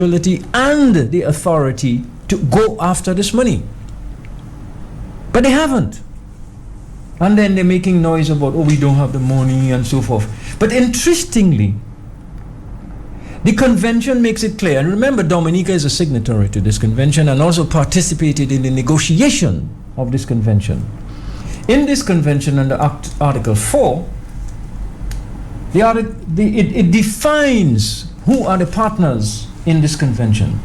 ability and the authority to go after this money. But they haven't. And then they're making noise about, oh, we don't have the money and so forth. But interestingly, the convention makes it clear. And remember, Dominica is a signatory to this convention and also participated in the negotiation of this convention. In this convention, under Article 4, it defines who are the partners in this convention.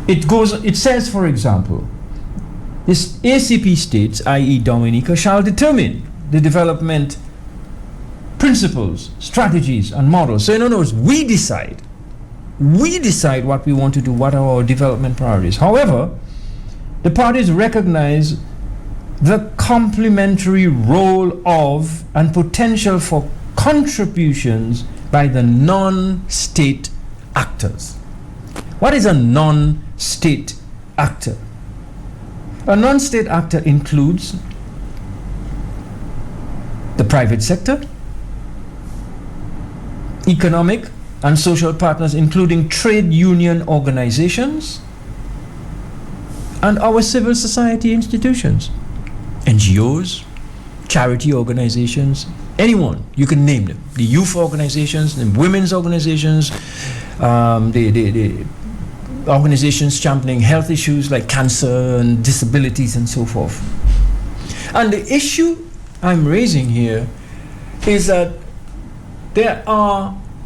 It says, for example, this ACP states, i.e. Dominica, shall determine the development principles, strategies, and models. So in other words, we decide what we want to do, what are our development priorities. However, the parties recognize the complementary role of and potential for contributions by the non-state actors. What is a non-state actor? A non-state actor includes the private sector, economic and social partners, including trade union organizations, and our civil society institutions, NGOs, charity organizations, anyone, you can name them. The youth organizations, the women's organizations, the organizations championing health issues like cancer and disabilities and so forth. And the issue I'm raising here is that there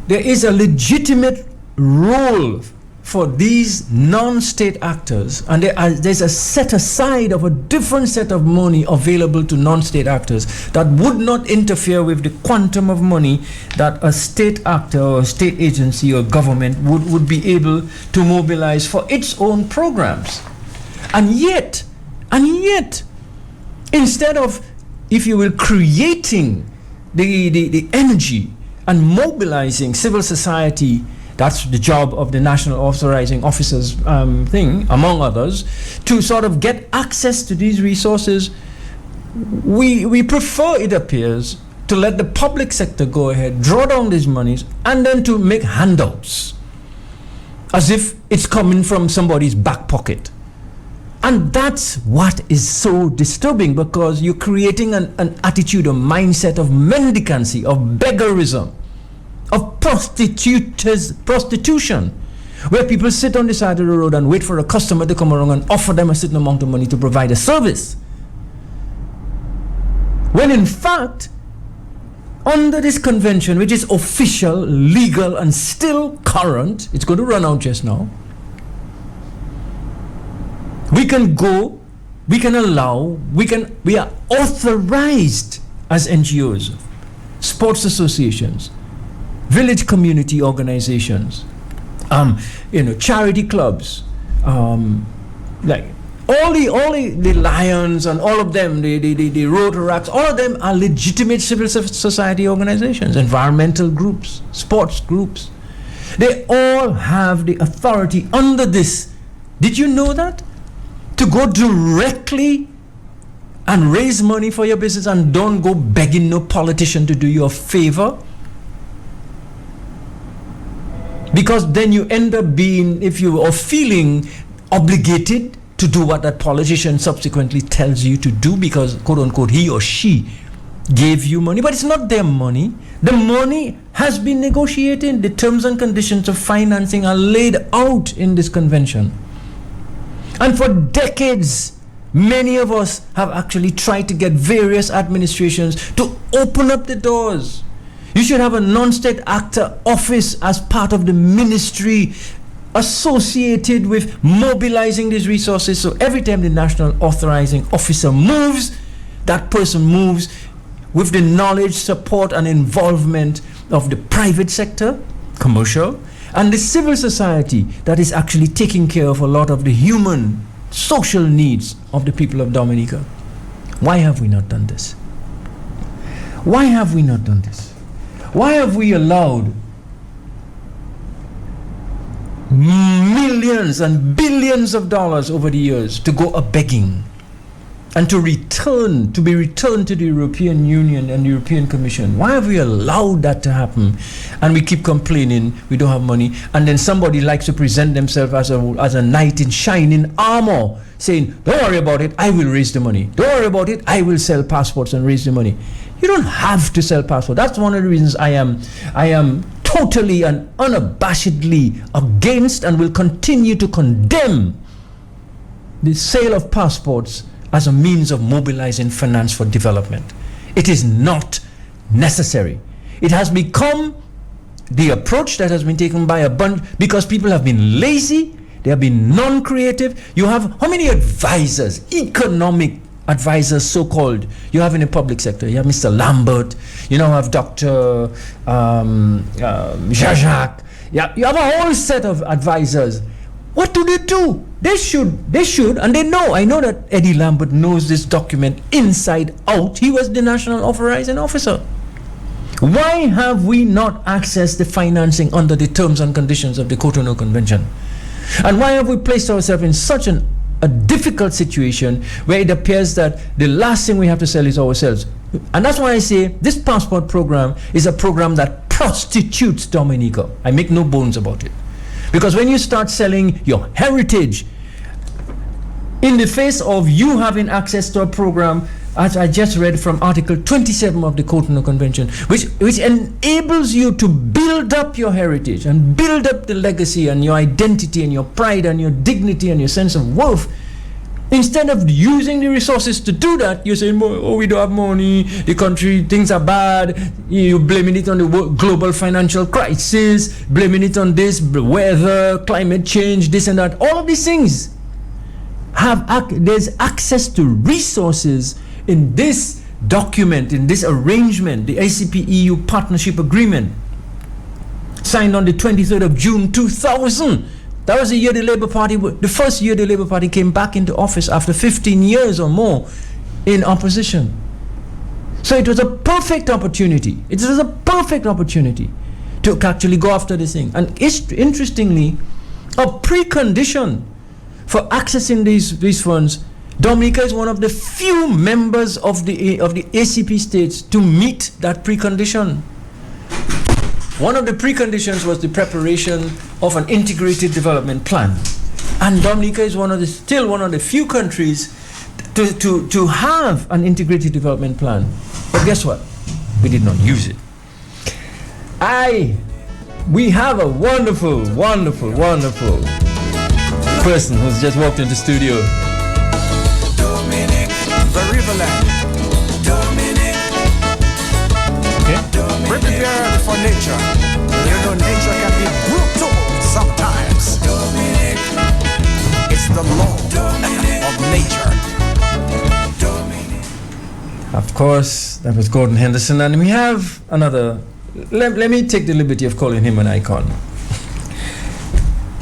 is a legitimate role for these non-state actors, and there's a set aside of a different set of money available to non-state actors that would not interfere with the quantum of money that a state actor or a state agency or government would be able to mobilize for its own programs. And yet, instead of, if you will, creating the energy and mobilizing civil society, that's the job of the National Authorizing Officers thing, among others, to sort of get access to these resources. We prefer, it appears, to let the public sector go ahead, draw down these monies, and then to make handouts as if it's coming from somebody's back pocket. And that's what is so disturbing, because you're creating an attitude, a mindset of mendicancy, of beggarism, of prostitution, where people sit on the side of the road and wait for a customer to come along and offer them a certain amount of money to provide a service. When in fact, under this convention, which is official, legal, and still current, it's going to run out just now, we can go, we can allow, we are authorized as NGOs, sports associations, village community organizations, charity clubs, like all the Lions and all of them, the Rotaracts, all of them are legitimate civil society organizations, environmental groups, sports groups. They all have the authority under this. Did you know that? To go directly and raise money for your business and don't go begging no politician to do you a favor. Because then you end up being, if you are feeling obligated to do what that politician subsequently tells you to do, because quote unquote he or she gave you money, but it's not their money. The money has been negotiated. The terms and conditions of financing are laid out in this convention. And for decades, many of us have actually tried to get various administrations to open up the doors. You should have a non-state actor office as part of the ministry associated with mobilizing these resources. So every time the National Authorizing Officer moves, that person moves with the knowledge, support, and involvement of the private sector, commercial, and the civil society that is actually taking care of a lot of the human, social needs of the people of Dominica. Why have we not done this? Why have we not done this? Why have we allowed millions and billions of dollars over the years to go a-begging and to be returned to the European Union and the European Commission. Why have we allowed that to happen? And we keep complaining we don't have money, and then somebody likes to present themselves as a knight in shining armor, saying, don't worry about it, I will raise the money. Don't worry about it, I will sell passports and raise the money. You don't have to sell passports. That's one of the reasons I am totally and unabashedly against and will continue to condemn the sale of passports as a means of mobilizing finance for development. It is not necessary. It has become the approach that has been taken by a bunch because people have been lazy, they have been non-creative. You have how many advisors, economic advisors so-called, you have in the public sector? You have Mr. Lambert, you now have Dr. Jacques. Yeah, you have a whole set of advisors. What do? They should, and they know. I know that Eddie Lambert knows this document inside out. He was the national authorizing officer. Why have we not accessed the financing under the terms and conditions of the Cotonou Convention? And why have we placed ourselves in such a difficult situation where it appears that the last thing we have to sell is ourselves? And that's why I say this passport program is a program that prostitutes Dominica. I make no bones about it. Because when you start selling your heritage in the face of you having access to a program, as I just read from Article 27 of the Cotonou Convention, which enables you to build up your heritage and build up the legacy and your identity and your pride and your dignity and your sense of worth, instead of using the resources to do that, you're saying, oh, we don't have money, the country, things are bad, you're blaming it on the global financial crisis, blaming it on this, weather, climate change, this and that. All of these things there's access to resources in this document, in this arrangement, the ACP-EU Partnership Agreement, signed on the 23rd of June 2000. That was the year the Labour Party, the first year the Labour Party came back into office after 15 years or more in opposition. So it was a perfect opportunity. It was a perfect opportunity to actually go after this thing. And interestingly, a precondition for accessing these funds, Dominica is one of the few members of the ACP states to meet that precondition. One of the preconditions was the preparation of an integrated development plan. And Dominica is still one of the few countries to have an integrated development plan. But guess what? We did not use it. We have a wonderful, wonderful, wonderful person who's just walked into the studio. Dominic, the Riverland. Dominic. Okay. Prepared for nature. You know nature can be brutal sometimes. Dominic. It's the law of nature. Dominic. Of course, that was Gordon Henderson, and we have another. Let me take the liberty of calling him an icon.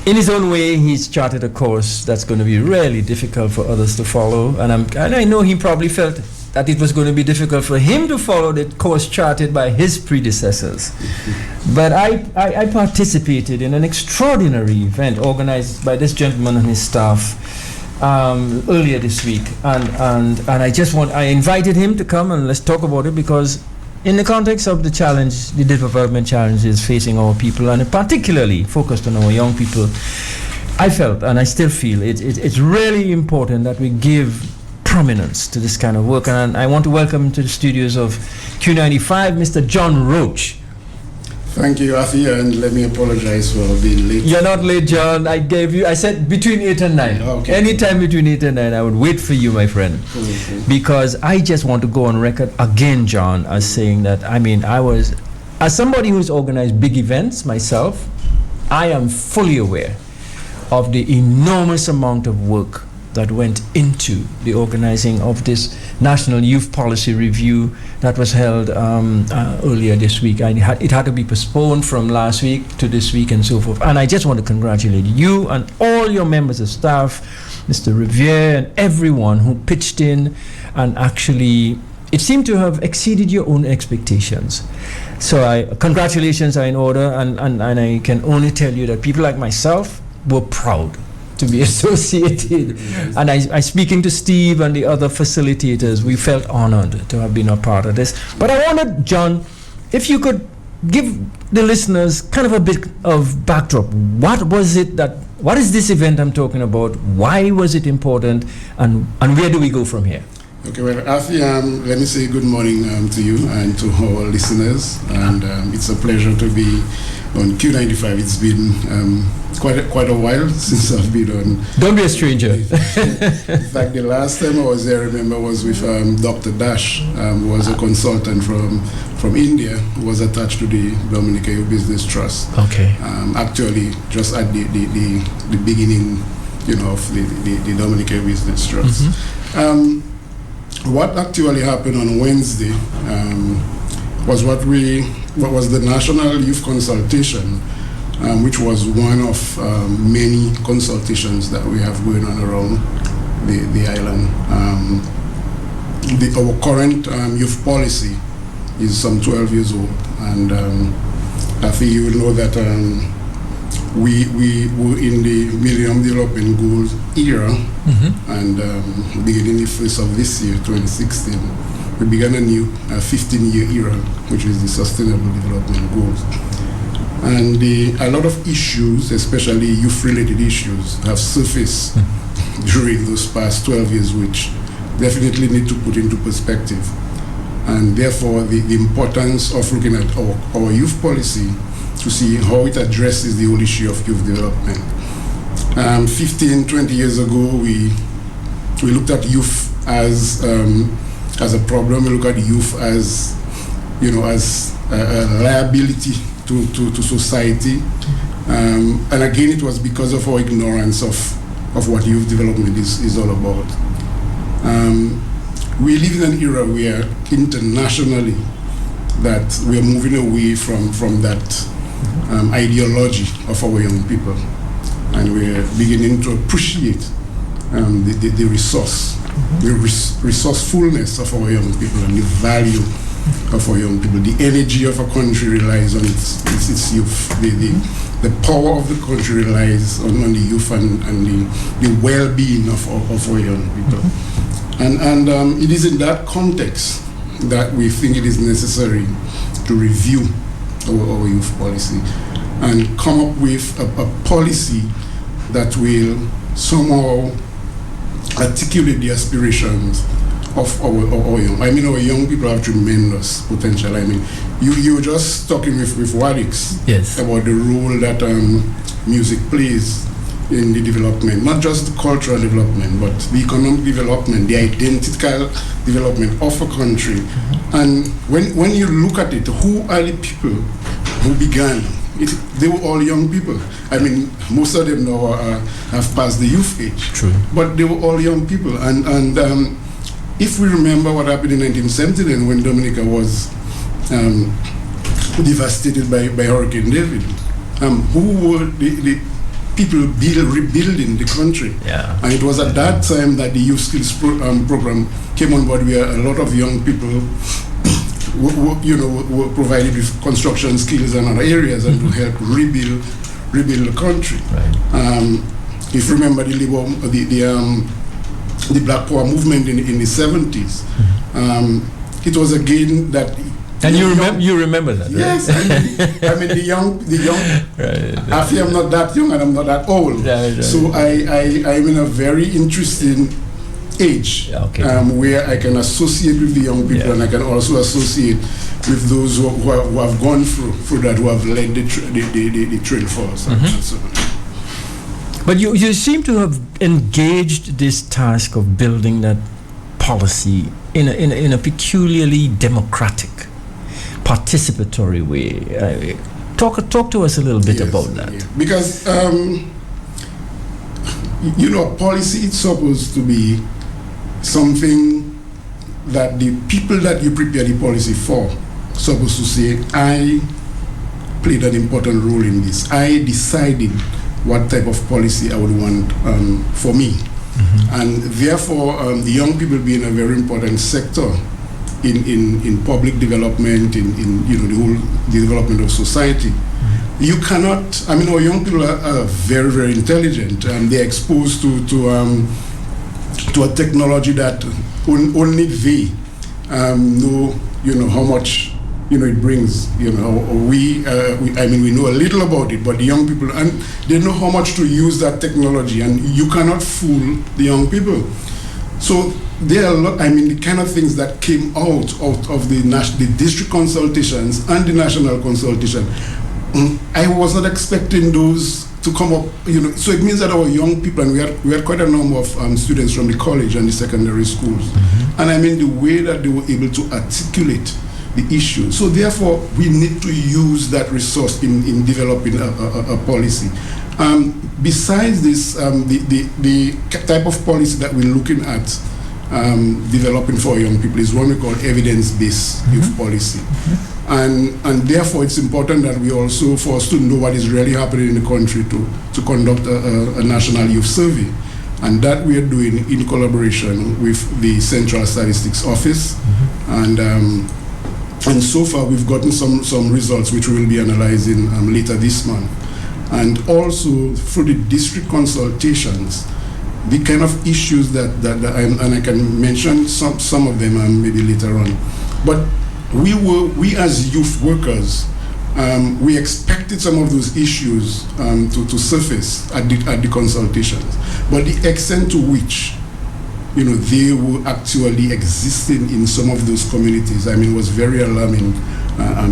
In his own way, he's charted a course that's going to be really difficult for others to follow, and I know he probably felt that it was going to be difficult for him to follow the course charted by his predecessors. But I participated in an extraordinary event organized by this gentleman and his staff earlier this week, and I invited him to come and let's talk about it, because in the context of the challenge, the development challenges facing our people, and particularly focused on our young people, I felt, and I still feel, it's really important that we give prominence to this kind of work. And I want to welcome to the studios of Q95, Mr. John Roach. Thank you, Afi, and let me apologize for being late. You're not late, John. I said between 8 and 9. Okay. Anytime between 8 and 9, I would wait for you, my friend. Okay. Because I just want to go on record again, John, as saying that, as somebody who's organized big events myself, I am fully aware of the enormous amount of work that went into the organizing of this National Youth Policy Review that was held earlier this week. It had to be postponed from last week to this week and so forth. And I just want to congratulate you and all your members of staff, Mr. Riviere, and everyone who pitched in, and actually it seemed to have exceeded your own expectations. So congratulations are in order, and I can only tell you that people like myself were proud to be associated. And I speaking to Steve and the other facilitators, we felt honored to have been a part of this. But I wanted, John, if you could give the listeners kind of a bit of backdrop. What is this event I'm talking about? Why was it important? And where do we go from here? Okay, well, Afi, let me say good morning to you and to our listeners. And it's a pleasure to be on Q95. It's been quite a while since I've been on. Don't be a stranger. In fact, the last time I was there, I remember, was with Dr. Dash, who was a consultant from India, who was attached to the Dominica Youth Business Trust. Okay. Actually, just at the beginning, of the Dominica Youth Business Trust. Mm-hmm. What actually happened on Wednesday was what was the National Youth Consultation, which was one of many consultations that we have going on around the island. Our current youth policy is some 12 years old, and I think you will know that we were in the Millennium Development Goals era, mm-hmm. and beginning the first of this year, 2016, we began a new 15-year era, which is the Sustainable Development Goals. And a lot of issues, especially youth-related issues, have surfaced during those past 12 years, which definitely need to put into perspective. And therefore, the importance of looking at our youth policy to see how it addresses the whole issue of youth development. 15, 20 years ago, we looked at youth as a problem. We look at youth as, as a liability to society. And again, it was because of our ignorance of what youth development is all about. We live in an era where internationally that we are moving away from that ideology of our young people, and we're beginning to appreciate the resource, the resourcefulness of our young people, and the value of our young people. The energy of a country relies on its youth. The power of the country relies on the youth and the well-being of our young people. And it is in that context that we think it is necessary to review our youth policy and come up with a policy that will somehow articulate the aspirations of our young. I mean, our young people have tremendous potential. I mean, you were just talking with Wadix, yes, about the role that music plays in the development, not just the cultural development, but the economic development, the identical development of a country. Mm-hmm. And when you look at it, who are the people who began? They were all young people. I mean, most of them now have passed the youth age. True. But they were all young people. And if we remember what happened in 1979 when Dominica was devastated by Hurricane David, who were the people rebuilding the country? Yeah. And it was at that time that the Youth Skills program came on board, where a lot of young people were provided with construction skills and other areas, and to help rebuild the country. Right. If you remember the Black Power movement in the 70s, it was again that. And you remember that? Yes, right? I mean the young. Right. I feel I'm not that young and I'm not that old, right. So I'm in a very interesting age, okay. Where I can associate with the young people, yeah. And I can also associate with those who have gone through that, who have led the trail for us. Mm-hmm. So. But you seem to have engaged this task of building that policy in a peculiarly democratic, participatory way. Talk to us a little bit about that. Yeah. Because policy is supposed to be something that the people that you prepare the policy for supposed to say, I played an important role in this. I decided what type of policy I would want for me. Mm-hmm. And therefore, the young people being a very important sector in public development, in the whole development of society. Mm-hmm. You cannot, I mean, our young people are very, very intelligent, and they're exposed to a technology that only they know, how much, it brings. We know a little about it, but the young people, and they know how much to use that technology, and you cannot fool the young people. So there are a lot, the kind of things that came out of the district consultations and the national consultation. I was not expecting those to come up, so it means that our young people, and we had quite a number of students from the college and the secondary schools, and the way that they were able to articulate the issue. So therefore, we need to use that resource in developing a policy. Besides this, the type of policy that we're looking at developing for young people is one we call evidence-based youth policy. And therefore, it's important that we also, for us to know what is really happening in the country, to conduct a national youth survey. And that we are doing in collaboration with the Central Statistics Office. And so far, we've gotten some results which we will be analyzing later this month. And also, through the district consultations, the kind of issues that and I can mention some of them maybe later on. But we as youth workers, we expected some of those issues to surface at the consultations, but the extent to which they were actually existing in some of those communities, was very alarming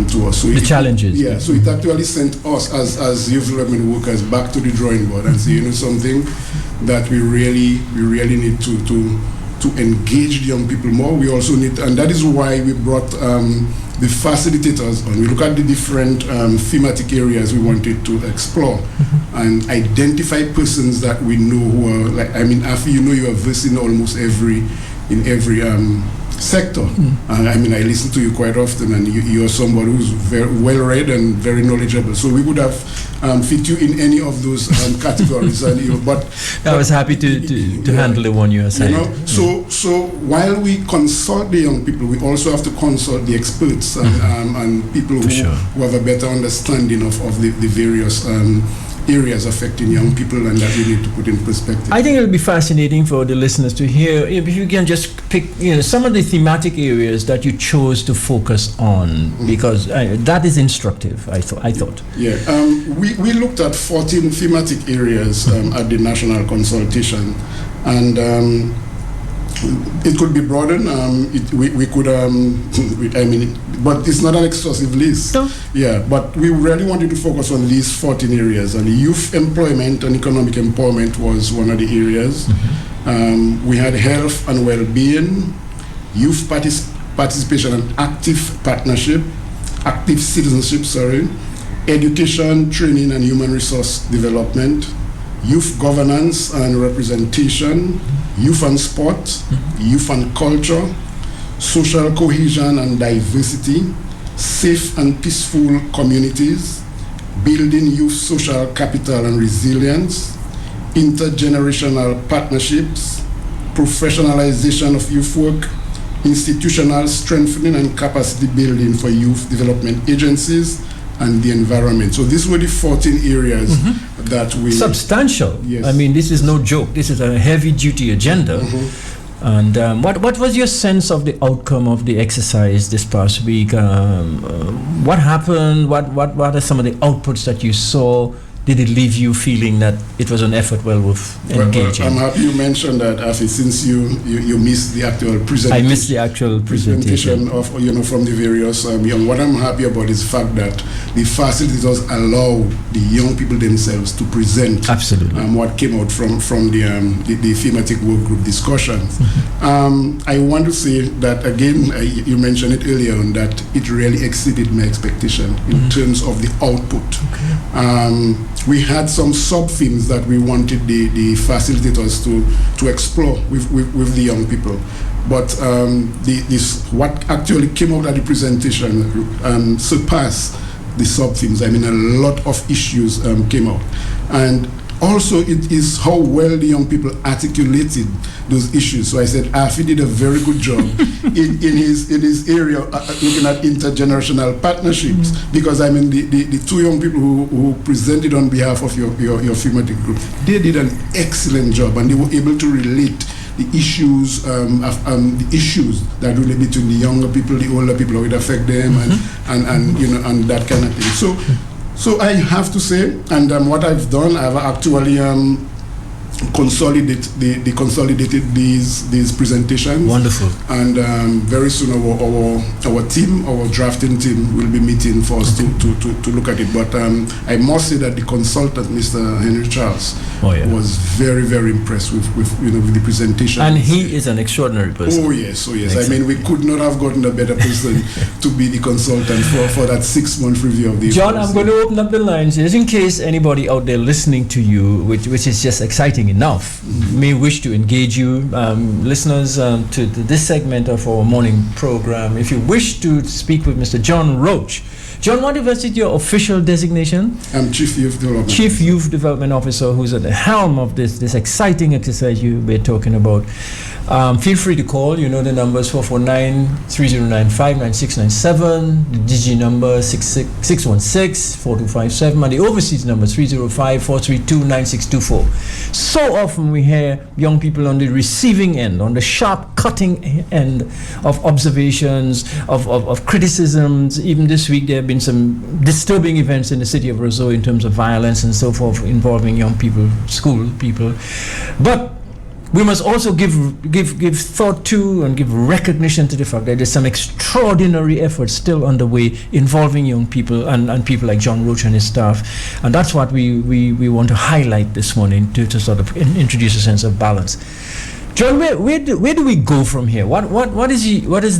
to us. So challenges. Yeah, so it actually sent us as youth development workers back to the drawing board and say, something that we really need to engage the young people more. We also need, and that is why we brought the facilitators on. We look at the different thematic areas we wanted to explore and identify persons that we know who are Afi, you are versed in almost every sector. I listen to you quite often, and you're somebody who's very well read and very knowledgeable. So we would have fit you in any of those categories. But I was happy to handle the one you assigned. So while we consult the young people, we also have to consult the experts and people who have a better understanding of the various areas affecting young people, and that we need to put in perspective. I think it'll be fascinating for the listeners to hear if you can just pick some of the thematic areas that you chose to focus on, because that is instructive, I thought. Yeah, we looked at 14 thematic areas at the national consultation, and it could be broadened. We could, but it's not an exhaustive list. No. Yeah, but we really wanted to focus on these 14 areas. And youth employment and economic empowerment was one of the areas. We had health and well-being, youth participation and active citizenship, education, training and human resource development, youth governance and representation, youth and sport, youth and culture, social cohesion and diversity, safe and peaceful communities, building youth social capital and resilience, intergenerational partnerships, professionalization of youth work, institutional strengthening and capacity building for youth development agencies, and the environment. So these were the 14 areas that we... Substantial. Yes. This is no joke. This is a heavy-duty agenda. And what was your sense of the outcome of the exercise this past week? What happened? What are some of the outputs that you saw? Did it leave you feeling that it was an effort well worth engaging? Well, I'm happy you mentioned that, Afi, since you missed the actual presentation. I missed the actual presentation of from the various young. What I'm happy about is the fact that the facilitators allow the young people themselves to present what came out from the thematic work group discussions. I want to say that again, you mentioned it earlier on, that it really exceeded my expectation in terms of the output. We had some sub-themes that we wanted the facilitators to explore with the young people. But what actually came out at the presentation surpassed the sub-themes. A lot of issues came out. And also it is how well the young people articulated those issues. So I said Afi did a very good job in his area looking at intergenerational partnerships, because I mean the two young people who presented on behalf of your thematic group, they did an excellent job, and they were able to relate the issues the issues that relate between the younger people, the older people, how it affect them, and you know, and that kind of thing. So I have to say, and what I've done, I've actually consolidated these presentations. Wonderful. And very soon our team, our drafting team, will be meeting for us to look at it. But I must say that the consultant, Mr. Henry Charles, was very, very impressed with the presentation. And he is an extraordinary person. Oh yes. Excellent. I mean, we could not have gotten a better person to be the consultant for that 6-month review of the John, policy. I'm going to open up the lines just in case anybody out there listening to you, which is just exciting enough, may wish to engage you. Listeners to this segment of our morning program, if you wish to speak with Mr. John Roach. John, what is your official designation? I'm Chief Youth Development. Chief Youth Development Officer, who's at the helm of this exciting exercise you were talking about. Feel free to call. You know the numbers: 449-3095-9697, the Digi number 616-4257, and the overseas number 305-432-9624. So often we hear young people on the receiving end, on the sharp cutting end of observations, of criticisms. Even this week there have been some disturbing events in the city of Roseau in terms of violence and so forth involving young people, school people. But we must also give thought to and give recognition to the fact that there's some extraordinary efforts still underway involving young people and people like John Roach and his staff. And that's what we want to highlight this morning to sort of introduce a sense of balance. John, where do we go from here? What is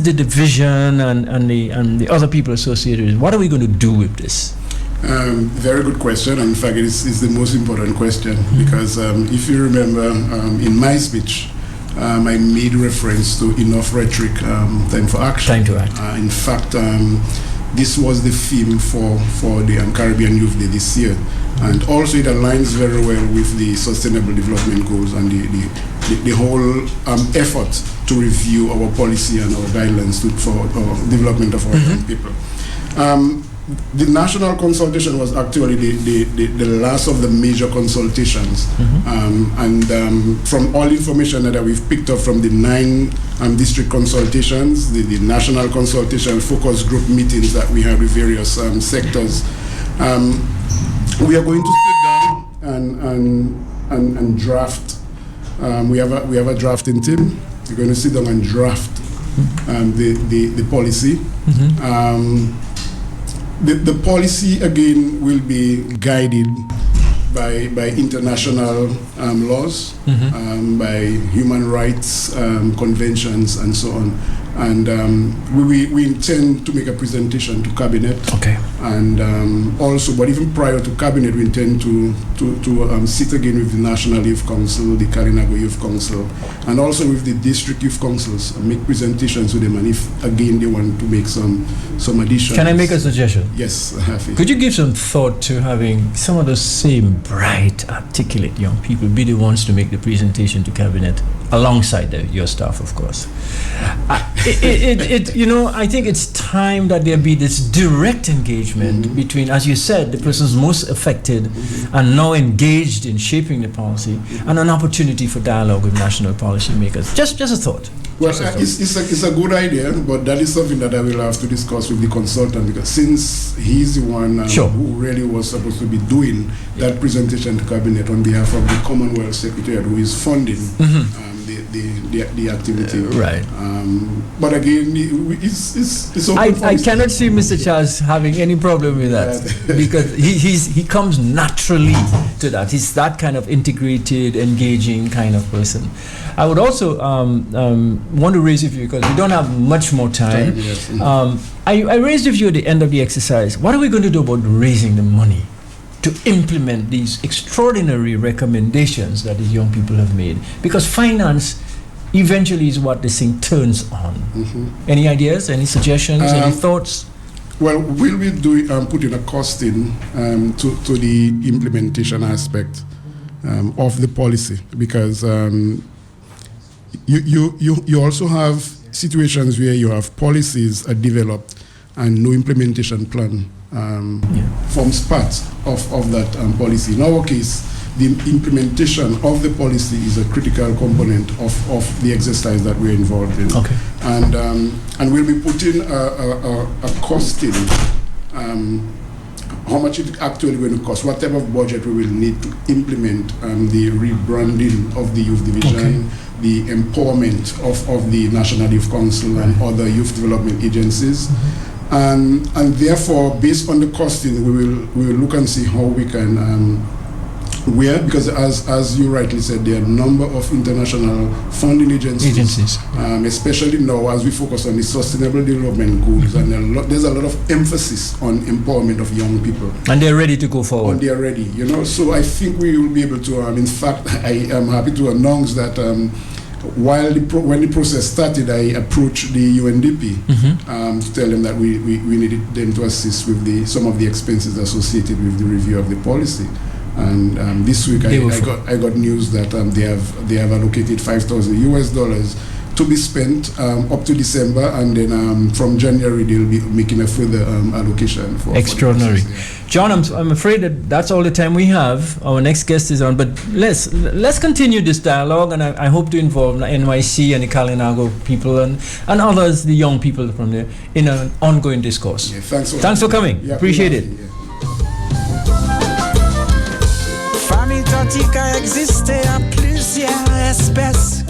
the division and the other people associated with it? What are we going to do with this? Very good question. In fact, it's the most important question, because if you remember, in my speech, I made reference to enough rhetoric, time for action. Time to act. In fact, this was the theme for the Caribbean Youth Day this year, and also it aligns very well with the Sustainable Development Goals and the whole effort to review our policy and our guidelines for development of our young people. The national consultation was actually the last of the major consultations, and from all information that we've picked up from the 9 district consultations, the national consultation, focus group meetings that we had with various sectors, we are going to sit down and draft. We have a drafting team. We're going to sit down and draft the policy. The policy again will be guided by international laws, by human rights conventions, and so on. And we intend to make a presentation to Cabinet. Okay. And also, but even prior to Cabinet, we intend to sit again with the National Youth Council, the Kalinago Youth Council, and also with the district youth councils, and make presentations to them. And if again they want to make some additions. Can I make a suggestion? Yes, happy. Could you give some thought to having some of those same bright, articulate young people be the ones to make the presentation to Cabinet, alongside your staff, of course? I think it's time that there be this direct engagement between, as you said, the persons most affected and now engaged in shaping the policy, and an opportunity for dialogue with national policymakers. Just a thought. Well, it's a good idea, but that is something that I will have to discuss with the consultant, because since he's the one who really was supposed to be doing that presentation to Cabinet on behalf of the Commonwealth Secretariat, who is funding the activity. Right. But again, it's open. I cannot see Mr. Charles having any problem with that, because he comes naturally to that. He's that kind of integrated, engaging kind of person. I would also want to raise with you, because we don't have much more time. Yes. I raised with you at the end of the exercise, what are we going to do about raising the money to implement these extraordinary recommendations that these young people have made? Because finance eventually is what this thing turns on. Any ideas, any suggestions, any thoughts? Well, will we put in a cost in to the implementation aspect? of the policy, because you also have situations where you have policies are developed and no implementation plan forms part of that policy. In our case, the implementation of the policy is a critical component of the exercise that we're involved in. Okay. And we'll be putting a cost in, how much it actually going to cost, what type of budget we will need to implement the rebranding of the youth division, the empowerment of the National Youth Council and other youth development agencies. And therefore, based on the costing, we will look and see how we can because as you rightly said, there are a number of international funding agencies. Especially now as we focus on the sustainable development goals, and there's a lot of emphasis on empowerment of young people. And they're ready to go forward. And they're ready, so I think we will be able to, in fact, I am happy to announce that when the process started, I approached the UNDP to tell them that we needed them to assist with some of the expenses associated with the review of the policy. And this week I got news that they have allocated $5,000 to be spent up to December, and then from January they'll be making a further allocation for extraordinary. For John, I'm afraid that's all the time we have. Our next guest is on, but let's continue this dialogue, and I hope to involve NYC and the Kalinago people and others, the young people from there, in an ongoing discourse. Yeah, thanks for coming. Yeah, appreciate it. Yeah. Famille totique a existé à plusieurs espèces.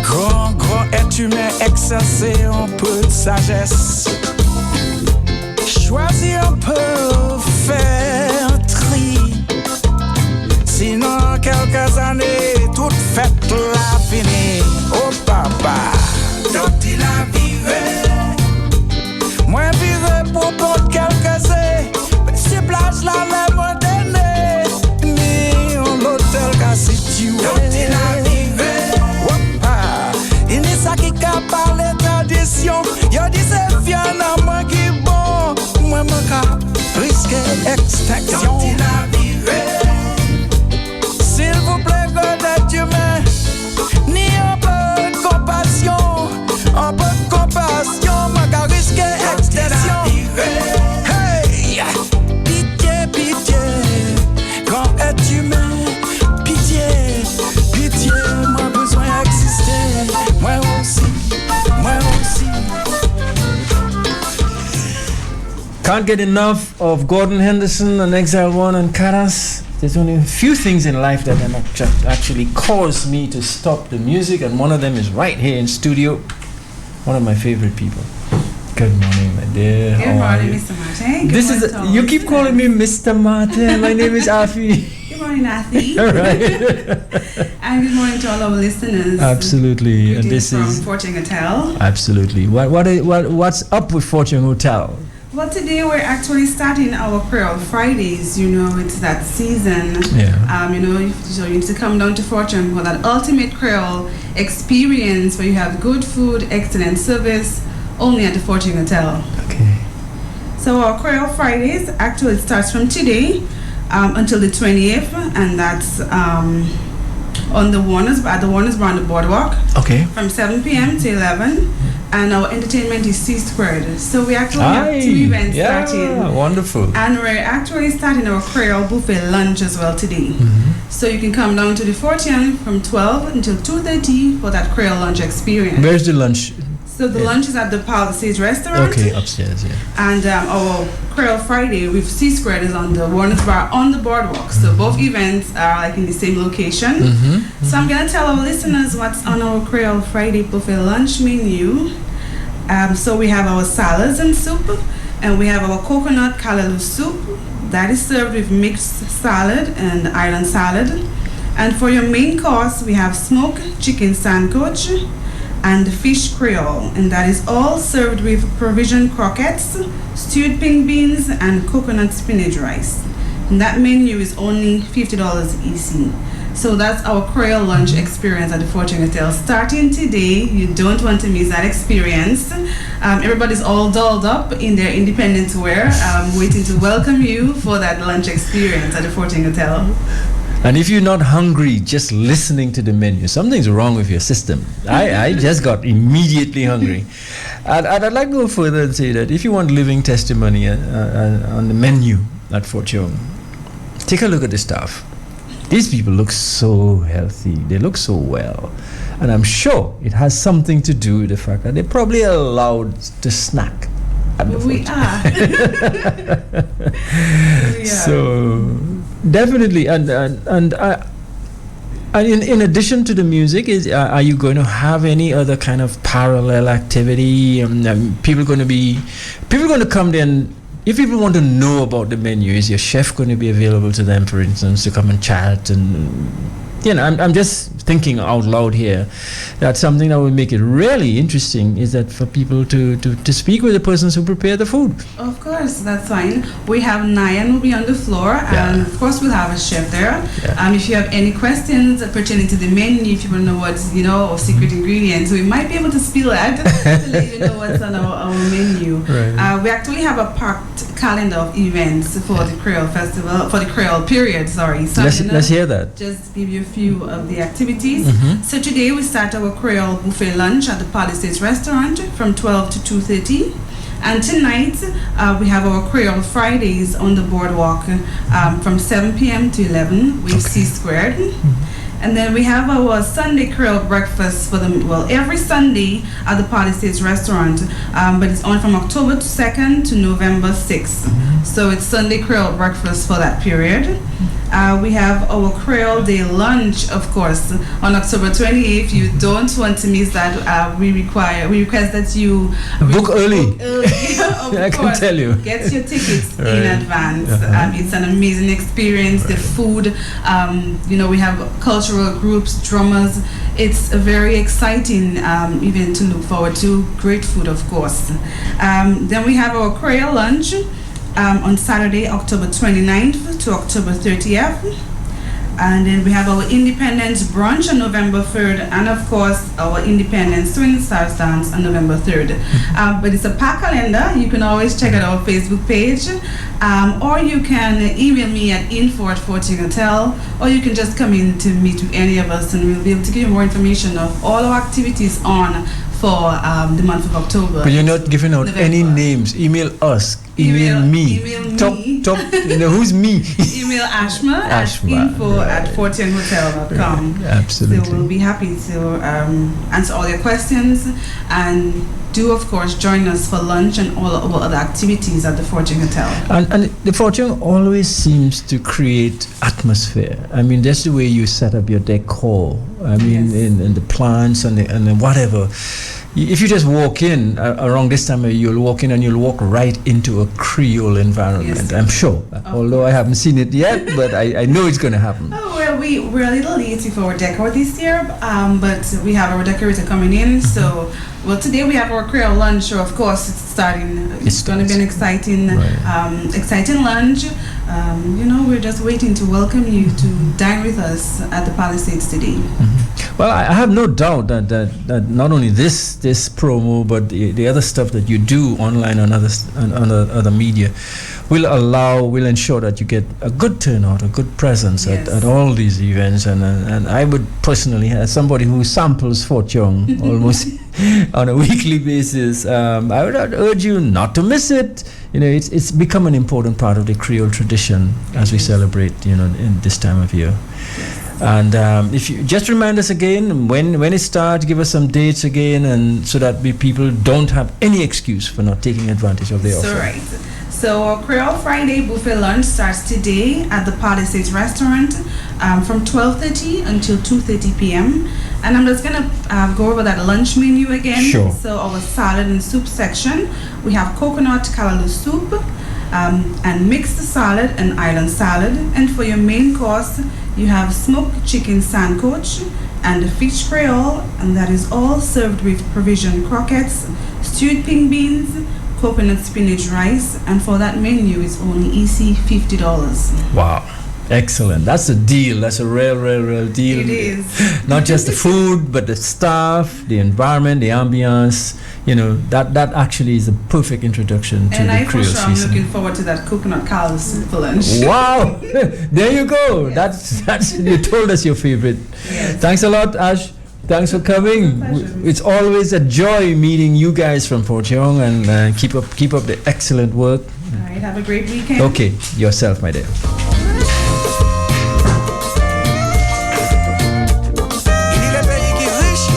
Grand être humain exercé un peu de sagesse. Choisir un peu, faire tri. Sinon, quelques années, toute fête la finie. Oh papa, dont il a vivé. Moi vivre pour quelques années. Mais ces plages là, les mois d'année. Ni l'hôtel qu'a situé. Dont il a vivé. Il n'est ça qui a parlé tradition. Yo dit c'est viande à moi qui bon. Moi m'en risque extinction. Quand il a vivé, s'il vous plaît, God est humain. Ni un peu de compassion. Un peu de compassion. M'en risque extinction. Hey, pitié, pitié. Quand est humain, pitié, pitié. Moi besoin d'exister. Moi aussi. Can't get enough of Gordon Henderson and Exile One and Karas. There's only a few things in life that actually cause me to stop the music, and one of them is right here in studio. One of my favorite people. Good morning, my dear. Good morning, Mr. Martin. This is you keep calling me Mr. Martin. My name is Afi. Good morning, Afi. All right. And good morning to all our listeners. Absolutely. And this from is Fortune Hotel. Absolutely. What's up with Fortune Hotel? Well, today we're actually starting our Creole Fridays. It's that season. Yeah. So you need to come down to Fortune for that ultimate Creole experience where you have good food, excellent service, only at the Fortune Hotel. Okay. So our Creole Fridays actually starts from today until the 28th, and that's on the Warners Bar on the Boardwalk. Okay. From 7 p.m. to 11. And our entertainment is C-squared. So we actually have 2 events starting. Wonderful. And we're actually starting our Creole buffet lunch as well today. So you can come down to the Fortune from 12 until 2:30 for that Creole lunch experience. Where's the lunch? So the lunch is at the Palisades restaurant. Okay, upstairs, yeah. And our Creole Friday with C-squared is on the Warners Bar on the Boardwalk. So both events are like in the same location. So I'm gonna tell our listeners what's on our Creole Friday buffet lunch menu. So we have our salads and soup, and we have our coconut callaloo soup that is served with mixed salad and island salad. And for your main course, we have smoked chicken sandwich and fish creole, and that is all served with provision croquettes, stewed pink beans, and coconut spinach rice. And that menu is only $50 EC. So that's our Creole lunch experience at the Fortune Hotel. Starting today, you don't want to miss that experience. Everybody's all dolled up in their independent wear, waiting to welcome you for that lunch experience at the Fortune Hotel. And if you're not hungry just listening to the menu, something's wrong with your system. I just got immediately hungry. And I'd like to go further and say that if you want living testimony on the menu at Fort Young, take a look at the staff. These people look so healthy. They look so well. And I'm sure it has something to do with the fact that they're probably allowed to snack. We are. So definitely, and in addition to the music, are you going to have any other kind of parallel activity? People going to come there, and if people want to know about the menu, is your chef going to be available to them, for instance, to come and chat? And I'm just thinking out loud here that something that will make it really interesting is that for people to speak with the persons who prepare the food. Of course, that's fine. We have Nayan will be on the floor, and of course we'll have a chef there. If you have any questions pertaining to the menu, if you want to know what's or secret ingredients, we might be able to spill that to let you know what's on our menu. Right. We actually have a packed calendar of events for the Creole Festival, for the Creole period. Sorry. So let's hear that. Just give you a few of the activities. So today we start our Creole buffet lunch at the Palisades restaurant from 12 to 2:30. And tonight we have our Creole Fridays on the boardwalk from 7 p.m. to 11 with C Squared. And then we have our Sunday Creole breakfast every Sunday at the Palisades restaurant, but it's on from October 2nd to November 6th. So it's Sunday Creole breakfast for that period. We have our Creole Day lunch, of course, on October 28th. You don't want to miss that. We request that you book early. I can tell you. Get your tickets in advance. It's an amazing experience. The food, we have cultural groups, drummers. It's a very exciting event to look forward to. Great food, of course. Then we have our Creole lunch on Saturday, October 29th to October 30th. And then we have our Independence Brunch on November 3rd, and of course our Independence Swing Stars Dance on November 3rd. But it's a packed calendar. You can always check out our Facebook page, or you can email me at info@Fortune or you can just come in to meet with any of us, and we'll be able to give you more information of all our activities on for the month of October. But you're not giving out November. any names. Email us. Email me. Talk. Who's me? Email Ashma at info@fortunehotel.com. Absolutely. So we'll be happy to answer all your questions, and do of course join us for lunch and all our other activities at the Fortune Hotel. And the Fortune always seems to create atmosphere. I mean, that's the way you set up your decor. I mean, in the plants and the whatever. If you just walk in around this time, you'll walk in and you'll walk right into a Creole environment. Yes. I'm sure. Although I haven't seen it yet, but I know it's going to happen. Oh, well, we're a little late with our decor this year, but we have our decorator coming in. So, today we have our Creole lunch. So of course, it's starting. It's going to be an exciting lunch. We're just waiting to welcome you to dine with us at the Palisades today. Well, I have no doubt that not only this promo, but the other stuff that you do online on other media will ensure that you get a good turnout, a good presence at all these events. And I would personally, as somebody who samples Fort Young almost on a weekly basis, I would urge you not to miss it. It's become an important part of the Creole tradition as we celebrate, in this time of year. And if you just remind us again when it starts, give us some dates again, and so that people don't have any excuse for not taking advantage of the offer. Right. So our Creole Friday buffet lunch starts today at the Palisades restaurant from 12:30 until 2:30 p.m. And I'm just gonna go over that lunch menu again. Sure. So our salad and soup section, we have coconut callaloo soup, and mixed salad and island salad. And for your main course, you have smoked chicken sandcoach and the fish creole, and that is all served with provision croquettes, stewed pink beans, coconut spinach rice, and for that menu it's only easy $50. Wow. Excellent. That's a deal. That's a real deal. It is. Not just the food, but the staff, the environment, the ambience. that actually is a perfect introduction to And the I for Creole sure I'm season. looking forward to that coconut calves for lunch. Wow, there you go. That's you told us your favorite. Yes. Thanks a lot, Ash. Thanks for coming. Pleasure. It's always a joy meeting you guys from Fort Young, and keep up the excellent work. All right, have a great weekend. Okay, yourself, my dear. Il est le pays qui est riche,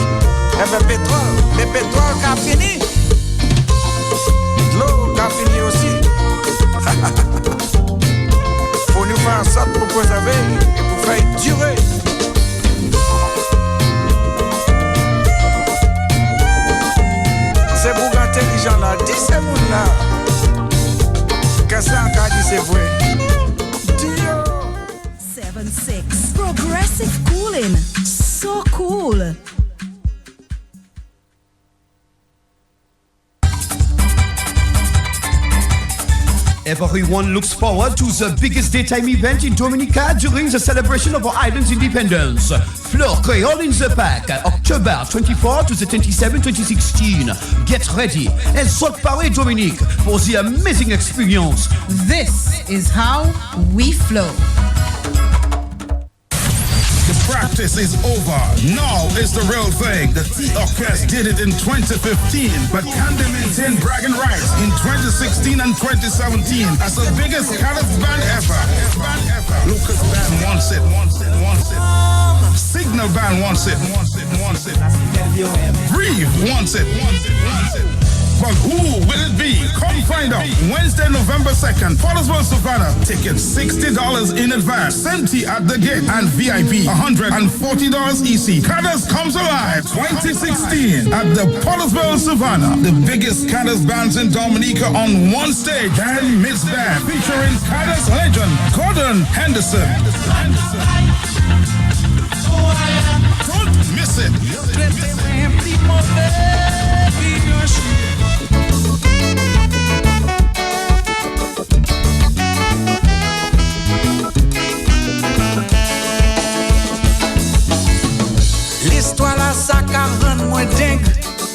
et le pétrole qui a fini, l'eau qui a fini aussi. Faut nous faire en sorte pour préserver et pour faire durer. C'est pour intelligent là, dis c'est moun là. Qu'est-ce qu'on dit c'est vrai? Dis-yo. 7-6. Progressive cooling. So cool. Everyone looks forward to the biggest daytime event in Dominica during the celebration of our island's independence. Fleur Creole in the Pack, October 24 to the 27, 2016. Get ready and Saute Paris Dominique for the amazing experience. This is how we flow. The practice is over. Now is the real thing. The T-Orchestra did it in 2015, but can they maintain bragging rights in 2016 and 2017 as the biggest Caliph band ever? Lucas Band wants it. Signal Band wants it. Breathe wants it. But who will it be? Come find out. Wednesday, November 2nd, Pottersville, Savannah. Tickets $60 in advance. $70 at the gate. And VIP $140 EC. Caddis comes alive 2016 at the Pottersville, Savannah. The biggest Caddis bands in Dominica on one stage. And Miss Band featuring Caddis legend Gordon Henderson. Don't miss it. L'histoire la ça ka rend moi dingue.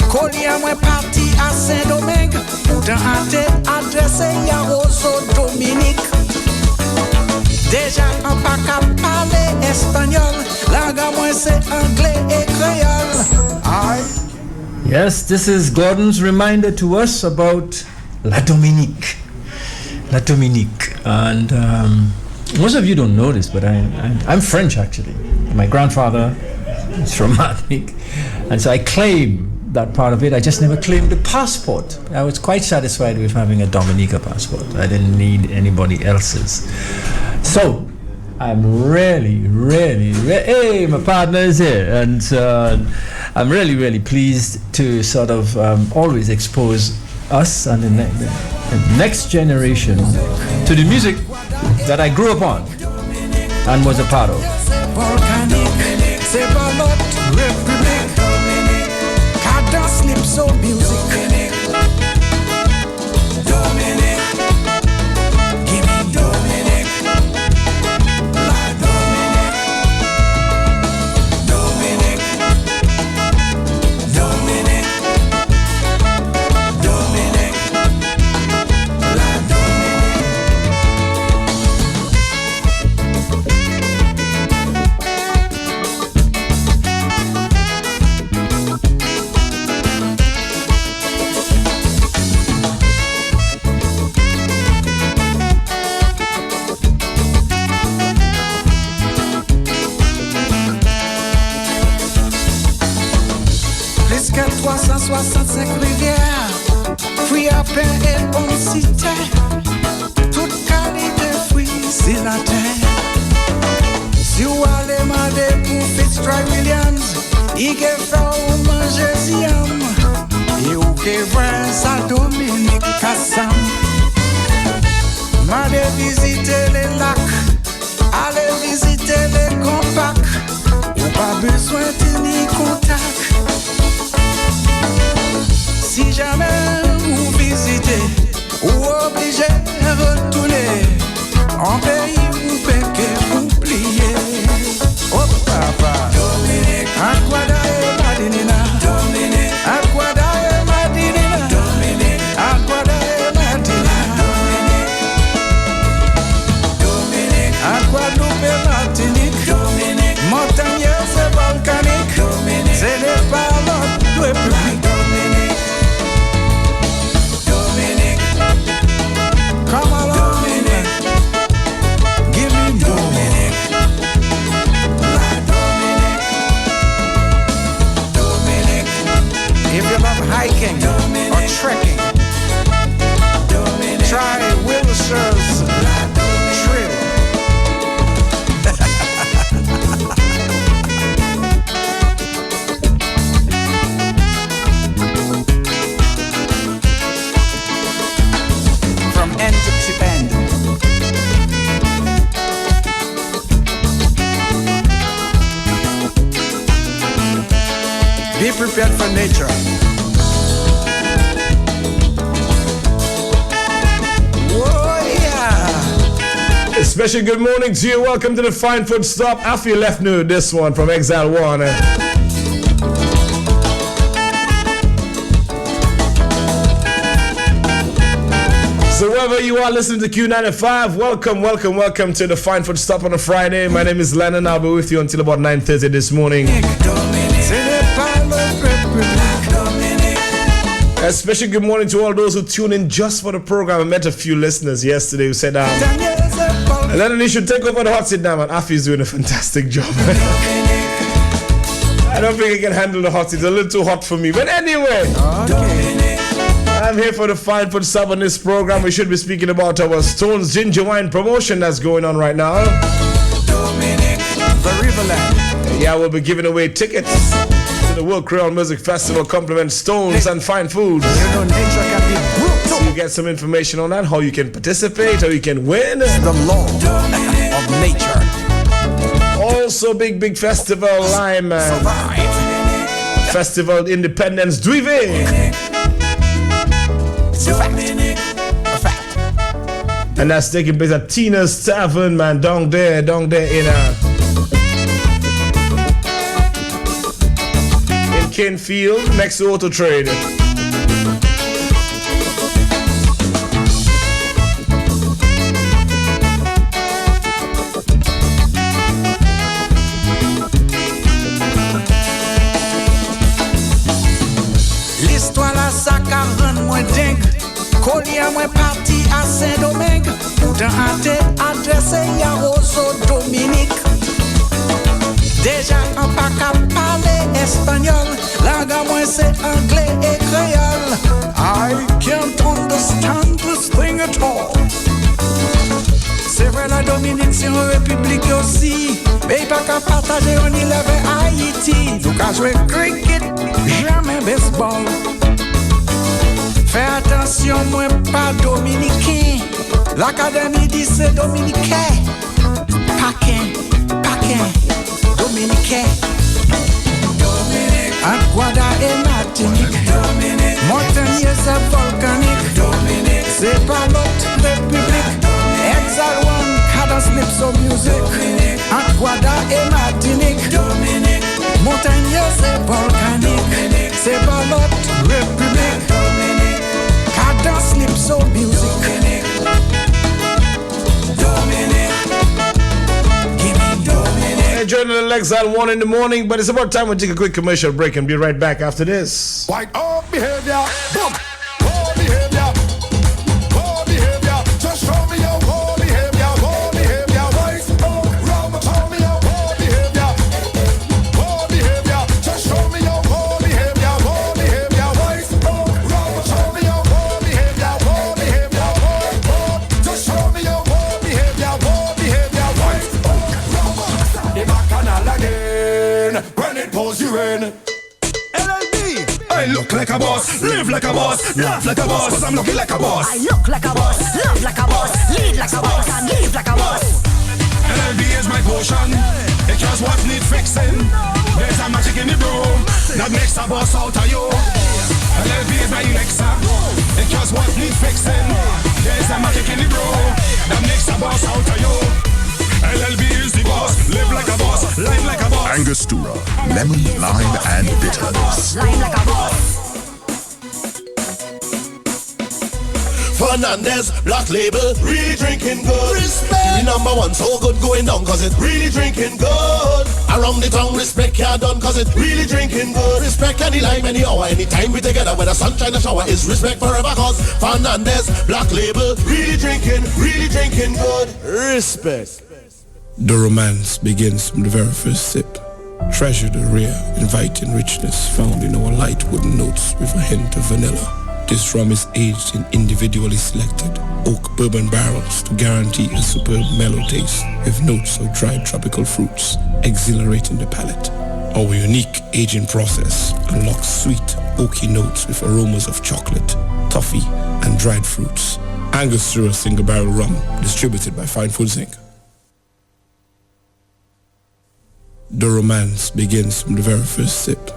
Collier moi parti à Saint-Domingue. Pourtant à te adressé à Rosso Dominique. Déjà un pas qu'à parler espagnol. Langue moi c'est anglais et créole. Aïe. Yes, this is Gordon's reminder to us about La Dominique. La Dominique. And most of you don't know this, but I'm French actually. My grandfather is from Martinique. And so I claim that part of it. I just never claimed the passport. I was quite satisfied with having a Dominica passport. I didn't need anybody else's. So I'm really, hey, my partner is here. And I'm really pleased to sort of always expose us and the next generation to the music that I grew up on and was a part of. Volcanique, c'est pas notre république. Cadence Lipso Music. Dominique, give me Dominique. La Dominique, Dominique, Dominique, Dominique, la Dominique. Plus que 365 rivières, fruits à pain et bonne cité. Toute qualité de fruits sur la terre. Si vous allez demander pour Fitzroy Williams, il que fait ou manger siam. Et ou que voir sa Dominique Kassam. M'allez visiter les lacs, allez visiter les compacts. Ou pas besoin de ni contact. Si jamais vous visitez ou obligé de retourner en pays où péquer oublié. Oh papa, Dominique, Aquada et Madinina, Dominique, Aquada et Madinina. Be prepared for nature. Oh yeah. A special good morning to you. Welcome to the Fine Food Stop. After you left new this one from Exile One. So wherever you are listening to Q95, welcome to the Fine Food Stop on a Friday. My name is Lennon. I'll be with you until about 9:30 this morning. A special good morning to all those who tune in just for the program. I met a few listeners yesterday who said, Lennon, you should take over the hot seat now, man. Afi is doing a fantastic job. I don't think I can handle the hot seat. It's a little too hot for me. But anyway, I'm here for the Fine Food Stop on this program. We should be speaking about our Stones Ginger Wine promotion that's going on right now. The Riverland. Yeah, we'll be giving away tickets to the World Creole Music Festival, compliment Stones and Fine Foods. You know, nature can be brutal. So you get some information on that, how you can participate, how you can win. The law of nature. Also, big festival, Lime Festival Independence Duive. It's a fact. And that's taking place at Tina's Tavern, man, down there in Kenfield, next to Auto Trade. L'histoire la sacarane moi dingue. Collier moi parti à Saint-Domingue. Pourtant à adressé à Rosso Dominique. Déjà en pas qu'à parler espagnol. Langue moi c'est anglais et créole. I can't understand this thing at all. C'est vrai la Dominique c'est une république aussi. Mais pas qu'à partager on y lève Haïti. Donc à jouer cricket, jamais baseball. Fais attention, moi pas dominicain. L'académie dit c'est dominicain. Paquin, dominicain. Anguada et Martinique. Montagneux c'est volcanique. C'est pas l'autre république. Exile One, Cadence Lipso Music. Anguada et Martinique. Montagneux c'est volcanique. C'est pas l'autre république. Cadence Lipso Music. Joining the Exile One in the morning, but it's about time we take a quick commercial break and be right back after this. White up behavior, boom. Poor behavior, poor behavior. Just show me your poor behavior, poor behavior. White up, rum, show me your poor behavior, poor behavior. Just show me your poor behavior, poor behavior. White up, rum, show me your poor behavior, poor behavior. Poor, just show me your poor behavior, poor behavior. White up, rum, the bacchanal again. When it pulls you in. I look like a boss, live like a boss, laugh like a boss, I'm looking like a boss. I look like a boss, love like a boss, lead like a boss, and live like a boss. LLB is my potion, it cures what needs fixing. There's a magic in the room that makes a boss out of you. LLB is my elixir, it cures what needs fixing. There's a magic in the room that makes a boss out of you. LLB is the boss, live like a boss, live like a boss. Angostura, lemon, lime, and bitters. Lime like a boss. Fernandez, Black Label, really drinking good. Respect. The number one, so good going down, cause it really drinking good. Around the town, respect ya done, cause it really drinking good. Respect any lime, any hour, anytime we together, when the sunshine and shower is respect forever, cause Fernandez, Black Label, really drinking good. Respect. The romance begins from the very first sip. Treasure the rare, inviting richness found in our light wooden notes with a hint of vanilla. This rum is aged in individually selected oak bourbon barrels to guarantee a superb mellow taste with notes of dried tropical fruits, exhilarating the palate. Our unique aging process unlocks sweet, oaky notes with aromas of chocolate, toffee, and dried fruits. Angostura single barrel rum, distributed by Fine Foods Inc. The romance begins from the very first sip.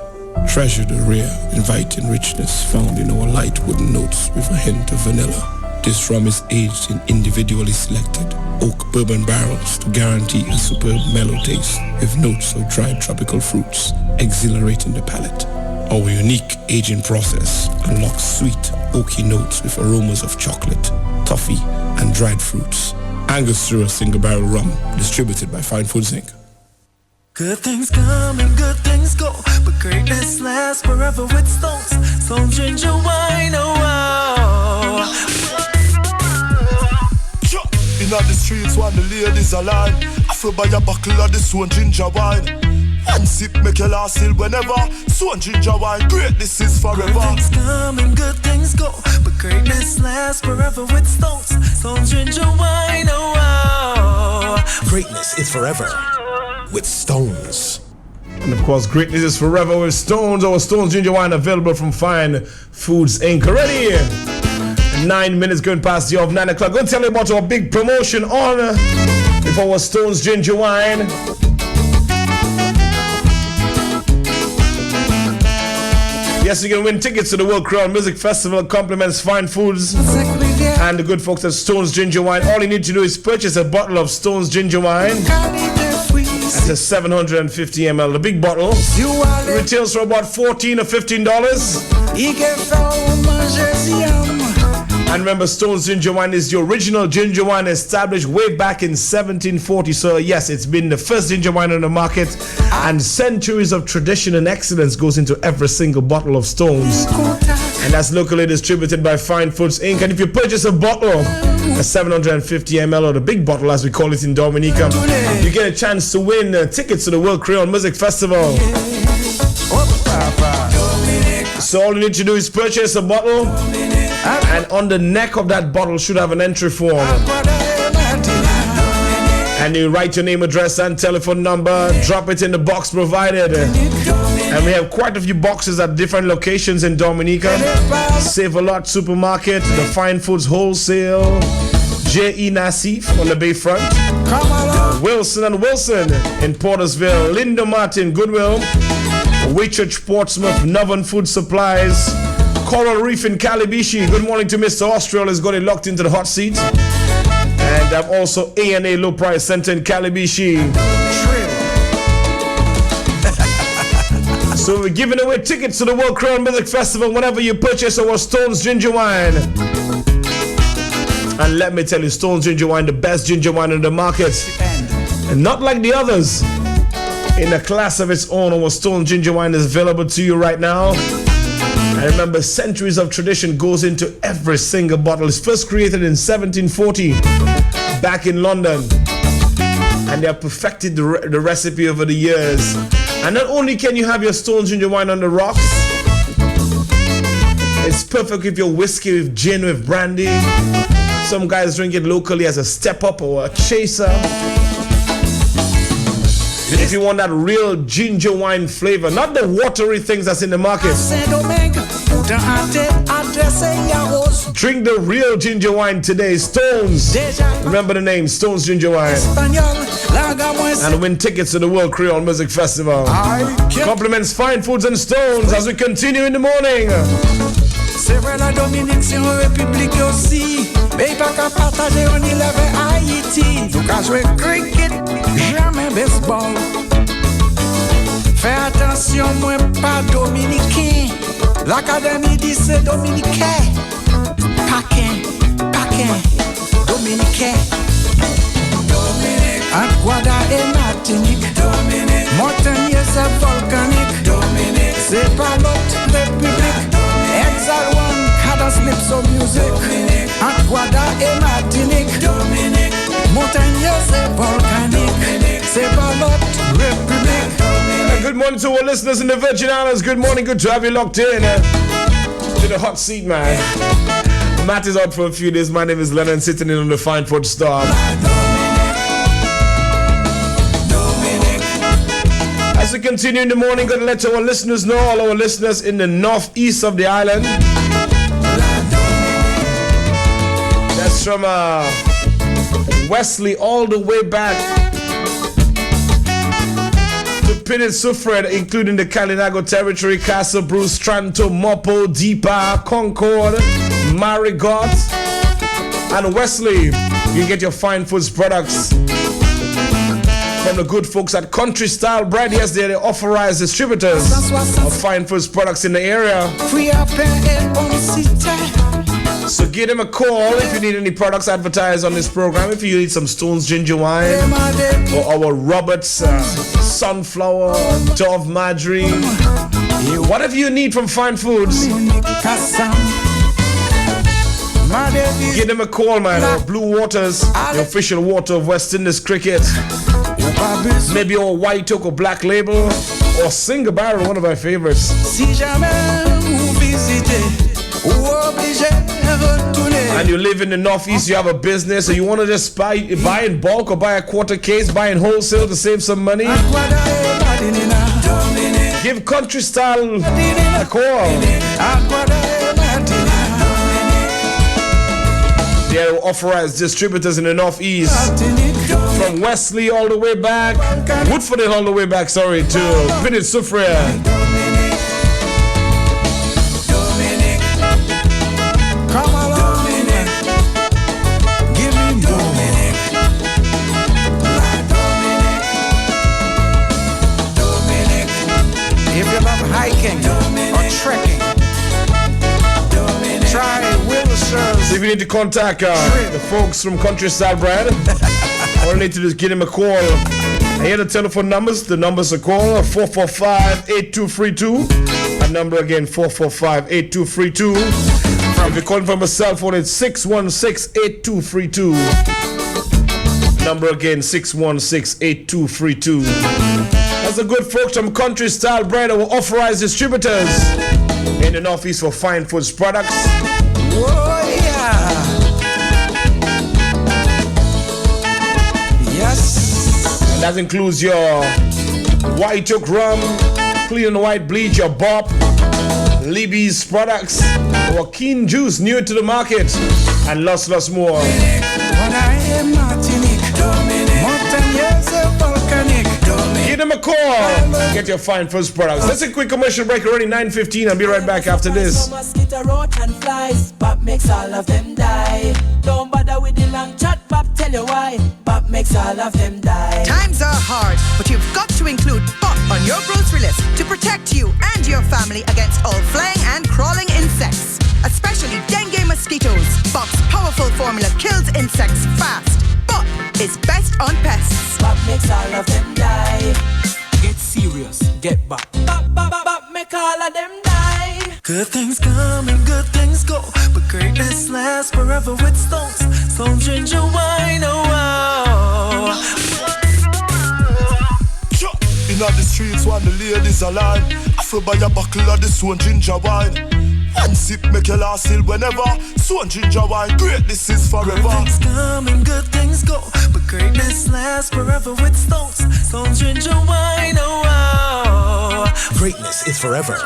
Treasure the rare, inviting richness found in our light wooden notes with a hint of vanilla. This rum is aged in individually selected oak bourbon barrels to guarantee a superb mellow taste with notes of dried tropical fruits, exhilarating the palate. Our unique aging process unlocks sweet, oaky notes with aromas of chocolate, toffee, and dried fruits. Angus through a single barrel rum, distributed by Fine Foods Inc. Good things come and good things go, but greatness lasts forever with Stones. Some ginger wine, oh wow. In the streets when the ladies are line, I feel by a buckle of this one ginger wine. One sip make you last till whenever. Swan ginger wine, greatness is forever. Good things come and good things go, but greatness lasts forever with Stones. Some ginger wine, oh wow. Greatness is forever with Stones. And of course, greatness is forever with Stones. Our Stones ginger wine available from Fine Foods Inc. Ready? 9 minutes going past the hour of 9 o'clock. Going to tell you about our big promotion on with our Stones ginger wine. Yes, you can win tickets to the World Crown Music Festival. Compliments Fine Foods and the good folks at Stones Ginger Wine. All you need to do is purchase a bottle of Stones Ginger Wine. That's a 750 ml, the big bottle. It retails for about $14 or $15. And remember, Stones Ginger Wine is the original ginger wine established way back in 1740. So yes, it's been the first ginger wine on the market, and centuries of tradition and excellence goes into every single bottle of Stones. And that's locally distributed by Fine Foods Inc. And if you purchase a bottle, a 750 ml or the big bottle as we call it in Dominica, you get a chance to win tickets to the World Creole Music Festival. So all you need to do is purchase a bottle, and on the neck of that bottle should have an entry form. And you write your name, address, and telephone number, drop it in the box provided. And we have quite a few boxes at different locations in Dominica. Save a Lot Supermarket, the Fine Foods Wholesale, J.E. Nassif on the Bayfront, Wilson & Wilson in Portersville, Linda Martin Goodwill, Whitchurch Portsmouth, Northern Food Supplies, Coral Reef in Calibishi. Good morning to Mr. Austral, has got it locked into the hot seat. And I'm also A&A Low Price Center in Calibishi. So we're giving away tickets to the World Crown Music Festival whenever you purchase our Stones Ginger Wine. And let me tell you, Stones Ginger Wine, the best ginger wine in the market. And not like the others. In a class of its own, our Stones Ginger Wine is available to you right now. And remember, centuries of tradition goes into every single bottle. It's first created in 1740 back in London. And they have perfected the recipe over the years. And not only can you have your Stones Ginger Wine on the rocks, it's perfect with your whiskey, with gin, with brandy. Some guys drink it locally as a step-up or a chaser. If you want that real ginger wine flavor, not the watery things that's in the market. Drink the real ginger wine today, Stones. Remember the name, Stones Ginger Wine. And win tickets to the World Creole Music Festival. Compliments Fine Foods and Stones as we continue in the morning. C'est vrai la Dominique c'est une république aussi. Mais pas qu'à partager on y lève Haïti. Nous qu'à jouer cricket, jamais baseball. Fais attention moi pas dominicain. L'académie dit c'est dominicain. Paquin, dominicain. Aguada et Martinique. Montagne c'est volcanique. C'est pas l'autre république. Exile one, cadence lips of music. Aguada et Martinique. Montagne c'est volcanique. C'est pas l'autre république. Good morning to our listeners in the Virgin Islands. Good morning, good to have you locked in to the hot seat, man. Matt is out for a few days. My name is Lennon, sitting in on the Fine Food Star. As we continue in the morning, going to let our listeners know, all our listeners in the northeast of the island. That's from Wesley all the way back to Pinit Sufred, including the Kalinago territory, Castle Bruce, Tranto, Mopo, Deepa, Concord, Marigot, and Wesley. You can get your Fine Foods products from the good folks at Country Style Bread. Yes, they're the authorized distributors of Fine Foods products in the area. So give them a call if you need any products advertised on this program. If you need some Stones ginger wine or our Roberts sunflower, Dove margarine, whatever you need from Fine Foods, give them a call, man. Or Blue Waters, the official water of West Indies cricket. Maybe your White Oak or Black Label or Single Barrel, one of my favorites. And you live in the Northeast, you have a business, or you want to just buy in bulk or buy a quarter case, buy in wholesale to save some money. Give Country Style a call. They're authorized distributors in the Northeast, from Wesley all the way back, Woodford all the way back, to Pinit Sufred. Come along, Dominic. Give me Dominic. Dominic. If you love hiking or trekking, try Wilshire. So if you need to contact the folks from Country Style Bread, all you need to do is give them a call. And here are the telephone numbers. The numbers to call 445-8232. That number again, 445-8232. If you're calling from a cell phone, it's 616-8232. Number again, 616-8232. That's the good folks from Country Style Bread, our authorized distributors in the Northeast for Fine Foods products. Oh, yeah. Yes. And that includes your White Oak rum, Clean and White bleach, your Bop, Libby's products, our Keen juice, new to the market, and lots more. When I am Martinique, mountain years of volcanic. Give them a call. Get your Fine Foods products. Let's take a quick commercial break. Already 9:15. I'll be right back after this. Mosquito, roach, and flies. Bop makes all of them die. Don't bother with the long chat. Bop tell you why. Bop makes all of them die. Times are hard, but you've got to include Bop on your grocery list to protect you and your family against all flying and crawling insects, especially dengue mosquitoes. Bop's powerful formula kills insects fast. Bop is best on pests. Bop makes all of them die. Get serious, get Bop. Bop, bop, bop, bop, make all of them die. Good things come and good things go, but greatness lasts forever with Stones. Stone ginger wine, oh wow. In the streets when the ladies are line, I feel buy a buckle of this one ginger wine. One sip make you last till whenever. Swan ginger wine, great, this is forever. Good things come and good things go, but greatness lasts forever with Stones. Stone ginger wine, oh wow. Greatness is forever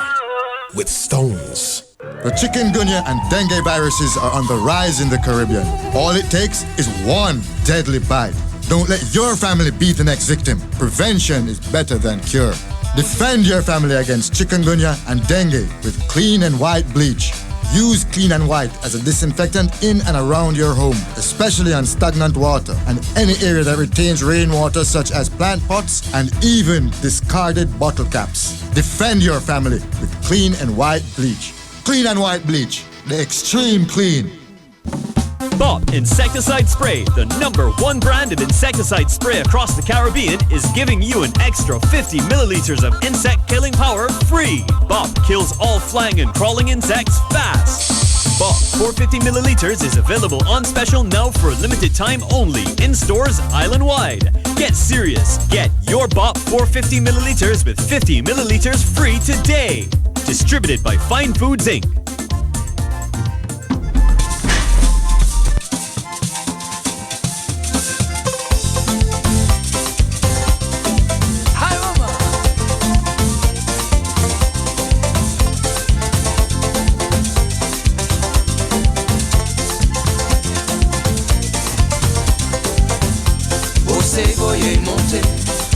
with Stones. The chikungunya and dengue viruses are on the rise in the Caribbean. All it takes is one deadly bite. Don't let your family be the next victim. Prevention is better than cure. Defend your family against chikungunya and dengue with Clean and White bleach. Use Clean and White as a disinfectant in and around your home, especially on stagnant water and any area that retains rainwater such as plant pots and even discarded bottle caps. Defend your family with Clean and White bleach. Clean and White bleach, the extreme clean. Bop Insecticide Spray, the #1 brand of insecticide spray across the Caribbean, is giving you an extra 50 milliliters of insect killing power free. Bop kills all flying and crawling insects fast. Bop 450 milliliters is available on special now for a limited time only in stores island-wide. Get serious. Get your Bop 450 milliliters with 50 milliliters free today. Distributed by Fine Foods Inc.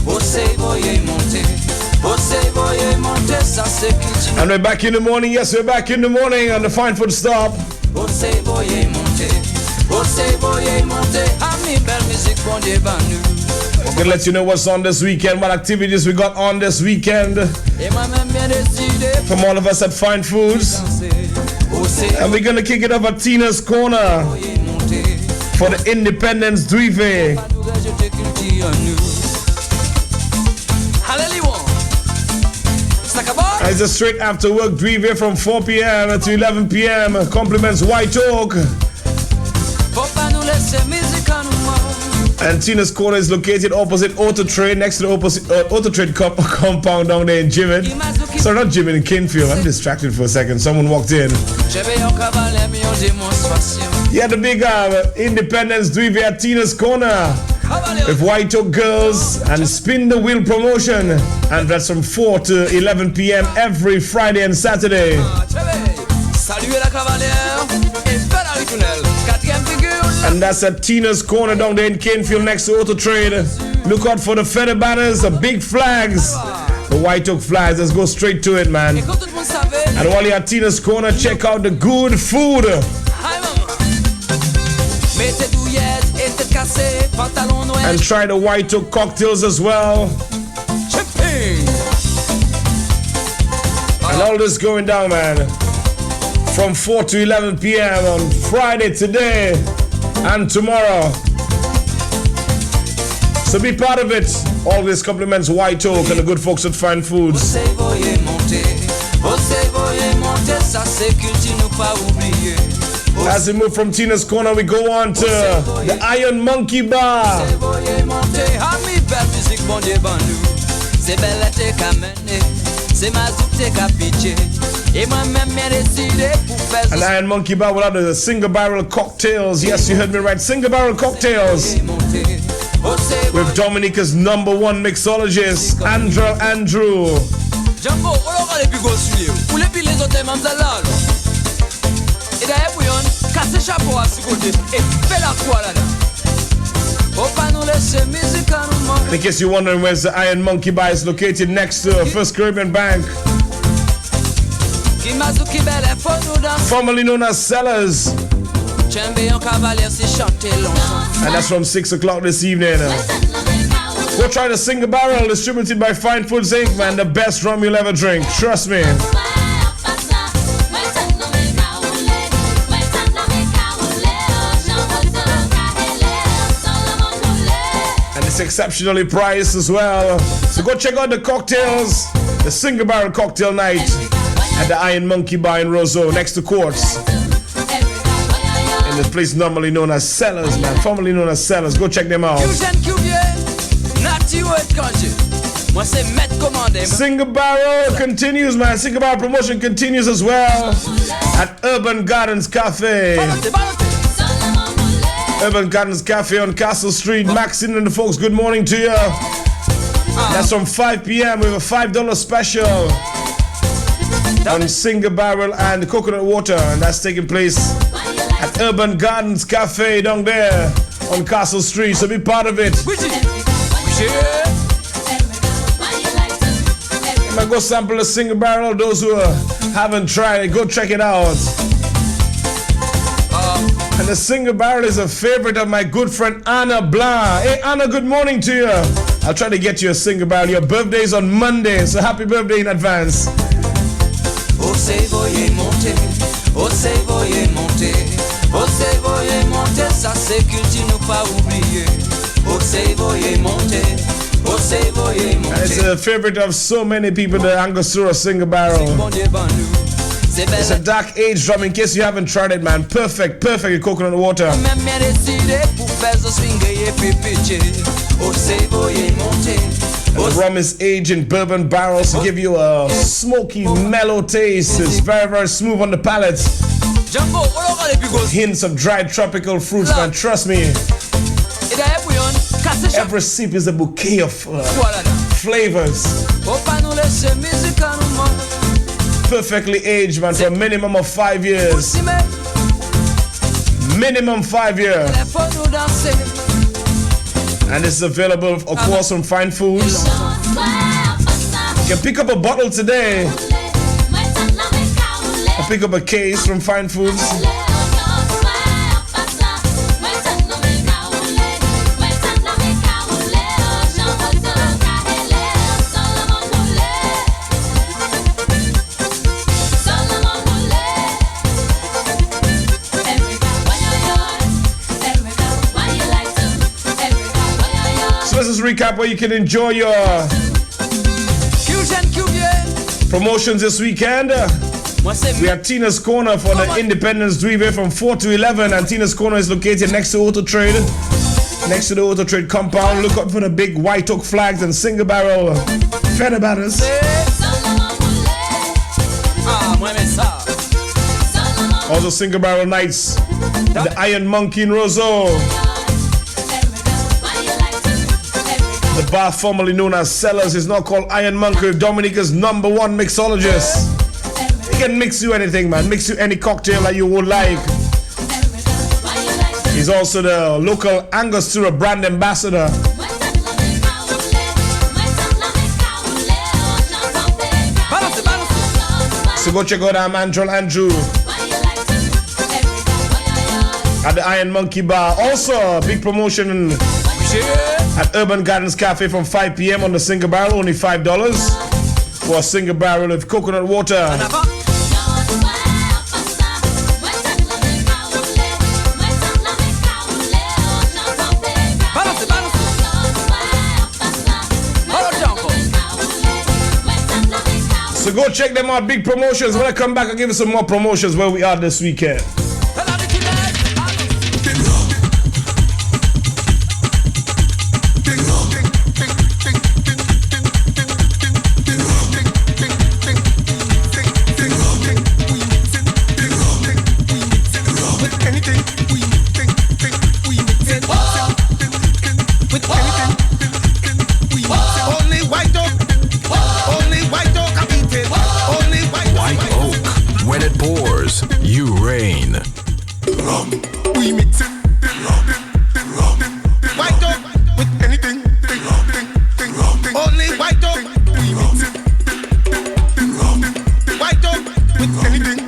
Você voyez monter, And we're back in the morning. Yes, we're back in the morning on the Fine Food Stop. We're gonna let you know what's on this weekend, what activities we got on this weekend from all of us at Fine Foods. And we're gonna kick it up at Tina's Corner for the Independence Drive. It's a straight after work Drive from 4 p.m. to 11 p.m. Compliments White Oak. And Tina's Corner is located opposite Auto Trade, next to the Auto Trade compound down there in Jimin. Sorry, not Jimin, in Kinfield. I'm distracted for a second. Someone walked in. Yeah, the big Independence Drive at Tina's Corner with White Oak Girls and Spin the Wheel promotion. And that's from 4 to 11 p.m. every Friday and Saturday. And that's at Tina's Corner down there in Canefield next to Auto Trade. Look out for the feather banners, the big flags, the White Oak flags. Let's go straight to it, man. And while you're at Tina's Corner, check out the good food. And try the White Oak cocktails as well. And all this going down, man, from 4 to 11 p.m. on Friday today and tomorrow. So be part of it. All this compliments White Oak and the good folks at Fine Foods. As we move from Tina's Corner, we go on to the Iron Monkey Bar. An Iron Monkey Bar will have the single barrel cocktails. Yes, you heard me right. Single barrel cocktails with Dominica's #1 mixologist, Andrew. And in case you're wondering where's the Iron Monkey Bar, is located next to First Caribbean Bank, formerly known as Sellers. And that's from 6 o'clock this evening. Go try the single barrel distributed by Fine Foods Inc., man. The best rum you'll ever drink. Trust me. And it's exceptionally priced as well. So go check out the cocktails. The single barrel cocktail night at the Iron Monkey Bar in Roseau, next to Quartz. In the place normally known as Sellers, man. Formerly known as Sellers. Go check them out. Single barrel continues, man. Single barrel promotion continues as well at Urban Gardens Cafe. Urban Gardens Cafe on Castle Street. Maxine and the folks, good morning to you. That's from 5 p.m. with a $5 special on single barrel and coconut water, and that's taking place at Urban Gardens Cafe down there on Castle Street. So be part of it. You might go sample a single barrel. Those who haven't tried it, go check it out. And the single barrel is a favorite of my good friend Anna Blanc. Hey Anna, good morning to you. I'll try to get you a single barrel. Your birthday is on Monday, so happy birthday in advance. And it's a favorite of so many people, the Angostura single barrel. It's a dark aged rum, in case you haven't tried it, man. Perfect with coconut water. And the rum is aged in bourbon barrels to give you a smoky, mellow taste. It's very smooth on the palate. With hints of dried tropical fruits, man. Trust me. Every sip is a bouquet of flavors. Perfectly aged, man, for a minimum of 5 years. Minimum 5 years. And this is available, of course, from Fine Foods. You can pick up a bottle today I pick up a case from Fine Foods. So let's just recap where you can enjoy your promotions this weekend. We have Tina's Corner for the Independence Drive from 4 to 11, and Tina's Corner is located next to Auto Trade. Next to the Auto Trade compound. Look out for the big white oak flags and single barrel feather batters. Also single barrel nights at the Iron Monkey in Roseau. The bar formerly known as Sellers is now called Iron Monkey, Dominica's #1 mixologist. He can mix you anything, man. Mix you any cocktail that you would like. He's also the local Angostura brand ambassador. So go check out our man Joel Andrew at the Iron Monkey Bar. Also, a big promotion at Urban Gardens Cafe from 5 p.m. on the single barrel, only $5 for a single barrel of coconut water. So go check them out, big promotions. When I come back, I'll give you some more promotions where we are this weekend. White dog with anything.